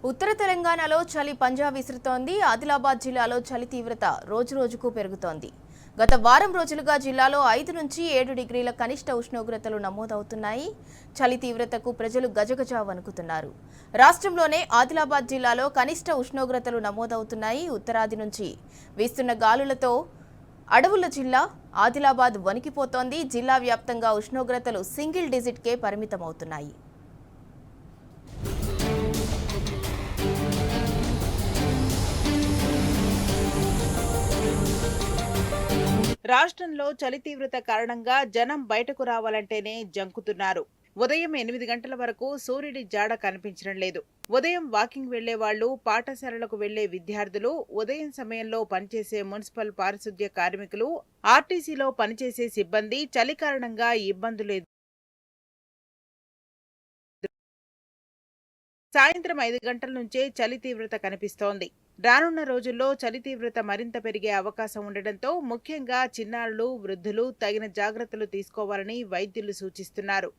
ఉత్తర తెలంగాణలో చలి పంజా విసురుతోంది. ఆదిలాబాద్ జిల్లాలో చలి తీవ్రత రోజురోజుకు పెరుగుతోంది. గత వారం రోజులుగా జిల్లాలో 5 నుంచి 7 డిగ్రీల కనిష్ట ఉష్ణోగ్రతలు నమోదవుతున్నాయి. చలి తీవ్రతకు ప్రజలు గజగజ వణుకుతున్నారు. రాష్ట్రంలోనే ఆదిలాబాద్ జిల్లాలో కనిష్ట ఉష్ణోగ్రతలు నమోదవుతున్నాయి. ఉత్తరాది నుంచి వీస్తున్న గాలులతో అడవుల జిల్లా ఆదిలాబాద్ వణికిపోతోంది. జిల్లా వ్యాప్తంగా ఉష్ణోగ్రతలు సింగిల్ డిజిట్కే పరిమితమవుతున్నాయి. రాష్ట్రంలో చలి తీవ్రత కారణంగా జనం బయటకు రావాలంటేనే జంకుతున్నారు. ఉదయం 8 గంటల వరకు సూర్యుడి జాడ కనిపించడం లేదు. ఉదయం వాకింగ్ వెళ్లే వాళ్లు, పాఠశాలలకు వెళ్లే విద్యార్థులు, ఉదయం సమయంలో పనిచేసే మున్సిపల్ పారిశుద్ధ్య కార్మికులు, ఆర్టీసీలో పనిచేసే సిబ్బంది చలి కారణంగా ఇబ్బందులు సాయంత్రం 5 గంటల నుంచే చలి తీవ్రత కనిపిస్తోంది. రానున్న రోజుల్లో చలి తీవ్రత మరింత పెరిగే అవకాశం ఉండడంతో ముఖ్యంగా చిన్నారులు, వృద్ధులు తగిన జాగ్రత్తలు తీసుకోవాలని వైద్యులు సూచిస్తున్నారు.